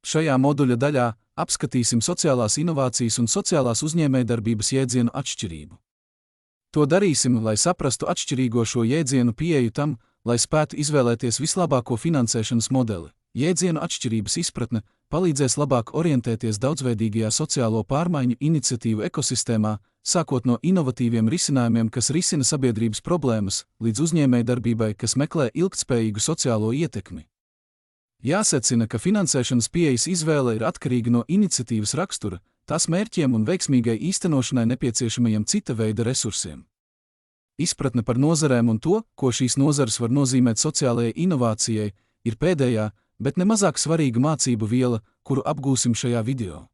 Šajā moduļa daļā apskatīsim sociālās inovācijas un sociālās uzņēmējdarbības jēdzienu atšķirību. To darīsim, lai saprastu atšķirīgo šo jēdzienu pieeju tam, lai spētu izvēlēties vislabāko finansēšanas modeli. Jēdzienu atšķirības izpratne palīdzēs labāk orientēties daudzveidīgajā sociālo pārmaiņu iniciatīvu ekosistēmā, sākot no inovatīviem risinājumiem, kas risina sabiedrības problēmas, līdz uzņēmējdarbībai, kas meklē ilgtspējīgu sociālo ietekmi. Jāsecina, ka finansēšanas pieejas izvēle ir atkarīga no iniciatīvas rakstura, tās mērķiem un veiksmīgai īstenošanai nepieciešamajiem cita veida resursiem. Izpratne par nozarēm un to, ko šīs nozares var nozīmēt sociālajai inovācijai, ir pēdējā, bet ne mazāk svarīga mācību viela, kuru apgūsim šajā video.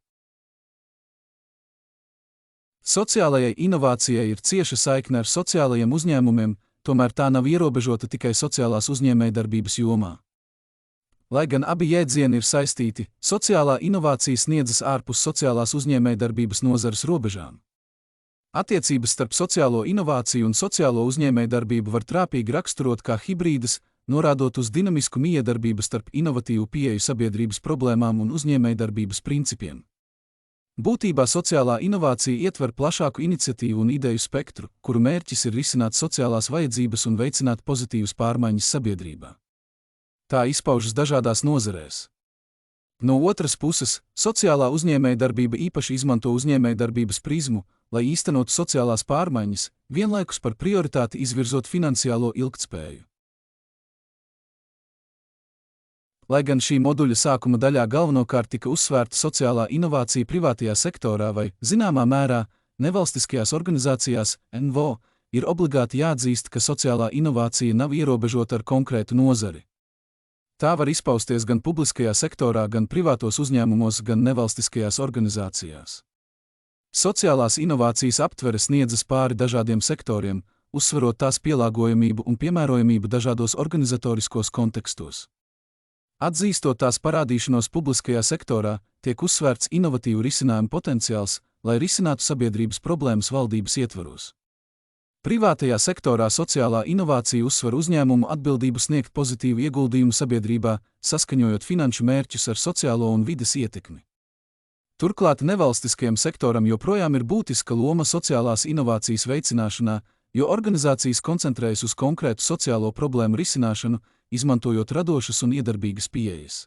Sociālajai inovācijai ir cieša saikne ar sociālajiem uzņēmumiem, tomēr tā nav ierobežota tikai sociālās uzņēmējdarbības jomā. Lai gan abi jēdzieni ir saistīti, sociālā inovācija sniedzas ārpus sociālās uzņēmējdarbības nozares robežām. Attiecības starp sociālo inovāciju un sociālo uzņēmējdarbību var trāpīgi raksturot kā hibrīdas, norādot uz dinamisku miedarbību starp inovatīvu pieeju sabiedrības problēmām un uzņēmējdarbības principiem. Būtībā sociālā inovācija ietver plašāku iniciatīvu un ideju spektru, kuru mērķis ir risināt sociālās vajadzības un veicināt pozitīvas pārmaiņas sabiedrībā. Tā izpaužas dažādās nozarēs. No otras puses, sociālā uzņēmējdarbība īpaši izmanto uzņēmējdarbības prizmu, lai īstenotu sociālās pārmaiņas, vienlaikus par prioritāti izvirzot finansiālo ilgtspēju. Lai gan šī moduļa sākuma daļā galvenokārt tika uzsvērta sociālā inovācija privātajā sektorā vai, zināmā mērā, nevalstiskajās organizācijās, NVO, ir obligāti jāatzīst, ka sociālā inovācija nav ierobežota ar konkrētu nozari. Tā var izpausties gan publiskajā sektorā, gan privātos uzņēmumos, gan nevalstiskajās organizācijās. Sociālās inovācijas aptvere sniedzas pāri dažādiem sektoriem, uzsverot tās pielāgojamību un piemērojamību dažādos organizatoriskos kontekstos. Atzīstot tās parādīšanos publiskajā sektorā, tiek uzsvērts inovatīvu risinājumu potenciāls, lai risinātu sabiedrības problēmas valdības ietvaros. Privātajā sektorā sociālā inovācija uzsver uzņēmumu atbildību sniegt pozitīvu ieguldījumu sabiedrībā, saskaņojot finanšu mērķus ar sociālo un vides ietekmi. Turklāt nevalstiskajam sektoram joprojām ir būtiska loma sociālās inovācijas veicināšanā, jo organizācijas koncentrējas uz konkrētu sociālo problēmu risināšanu, izmantojot radošas un iedarbīgas pieejas.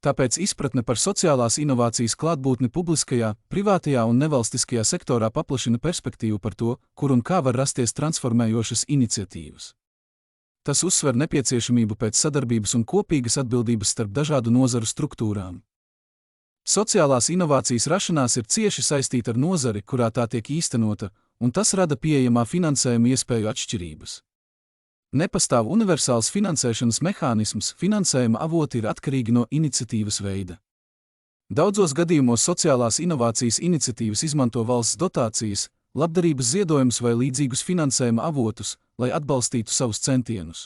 Tāpēc izpratne par sociālās inovācijas klātbūtni publiskajā, privātajā un nevalstiskajā sektorā paplašina perspektīvu par to, kur un kā var rasties transformējošas iniciatīvas. Tas uzsver nepieciešamību pēc sadarbības un kopīgas atbildības starp dažādu nozaru struktūrām. Sociālās inovācijas rašanās ir cieši saistīta ar nozari, kurā tā tiek īstenota, un tas rada pieejamā finansējuma iespēju atšķirības. Nepastāv universāls finansēšanas mehānisms, finansējuma avoti ir atkarīgi no iniciatīvas veida. Daudzos gadījumos sociālās inovācijas iniciatīvas izmanto valsts dotācijas, labdarības ziedojumus vai līdzīgus finansējuma avotus, lai atbalstītu savus centienus.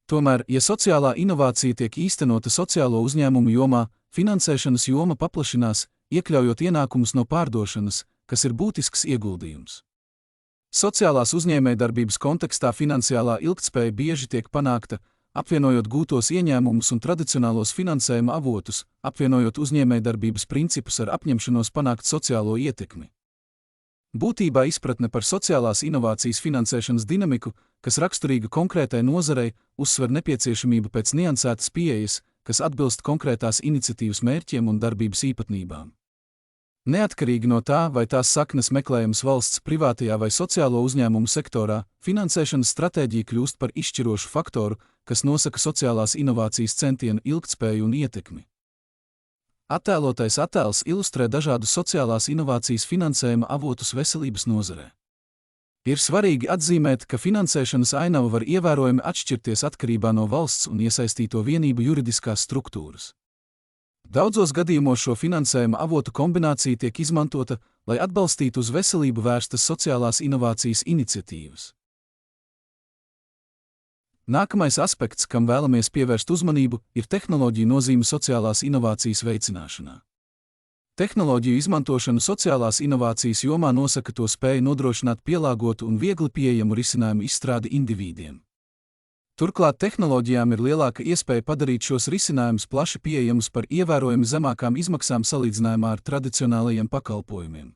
Tomēr, ja sociālā inovācija tiek īstenota sociālo uzņēmumu jomā, finansēšanas joma paplašinās, iekļaujot ienākumus no pārdošanas, kas ir būtisks ieguldījums. Sociālās uzņēmējdarbības kontekstā finansiālā ilgtspēja bieži tiek panākta, apvienojot gūtos ieņēmumus un tradicionālos finansējuma avotus, apvienojot uzņēmējdarbības principus ar apņemšanos panākt sociālo ietekmi. Būtībā izpratne par sociālās inovācijas finansēšanas dinamiku, kas raksturīga konkrētai nozarei, uzsver nepieciešamību pēc niansētas pieejas, kas atbilst konkrētās iniciatīvas mērķiem un darbības īpatnībām. Neatkarīgi no tā, vai tās saknes meklējams valsts privātajā vai sociālo uzņēmumu sektorā, finansēšanas stratēģija kļūst par izšķirošu faktoru, kas nosaka sociālās inovācijas centienu ilgtspēju un ietekmi. Attēlotais attēls ilustrē dažādus sociālās inovācijas finansējuma avotus veselības nozarē. Ir svarīgi atzīmēt, ka finansēšanas ainava var ievērojami atšķirties atkarībā no valsts un iesaistīto vienību juridiskās struktūras. Daudzos gadījumos šo finansējuma avotu kombinācija tiek izmantota, lai atbalstītu uz veselību vērstas sociālās inovācijas iniciatīvas. Nākamais aspekts, kam vēlamies pievērst uzmanību, ir tehnoloģiju nozīme sociālās inovācijas veicināšanā. Tehnoloģiju izmantošanu sociālās inovācijas jomā nosaka to spēju nodrošināt pielāgotu un viegli pieejamu risinājumu izstrādi indivīdiem. Turklāt tehnoloģijām ir lielāka iespēja padarīt šos risinājumus plaši pieejamus par ievērojami zemākām izmaksām salīdzinājumā ar tradicionālajiem pakalpojumiem.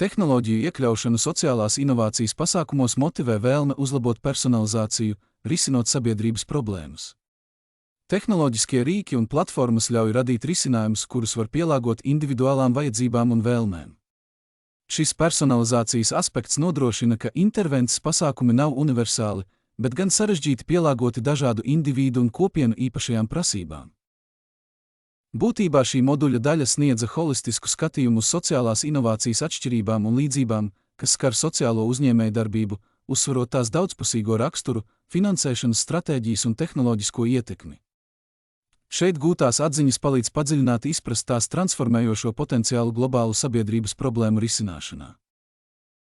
Tehnoloģiju iekļaušana sociālās inovācijas pasākumos motivē vēlme uzlabot personalizāciju, risinot sabiedrības problēmas. Tehnoloģiskie rīki un platformas ļauj radīt risinājumus, kurus var pielāgot individuālām vajadzībām un vēlmēm. Šis personalizācijas aspekts nodrošina, ka intervences pasākumi nav universāli, bet gan sarežģīti pielāgoti dažādu individu un kopienu īpašajām prasībām. Būtībā šī moduļa daļa sniedza holistisku skatījumu uz sociālās inovācijas atšķirībām un līdzībām, kas skar sociālo uzņēmējdarbību, uzsverot tās daudzpusīgo raksturu, finansēšanas stratēģijas un tehnoloģisko ietekmi. Šeit gūtās atziņas palīdz padziļināt izprast tās transformējošo potenciālu globālu sabiedrības problēmu risināšanā.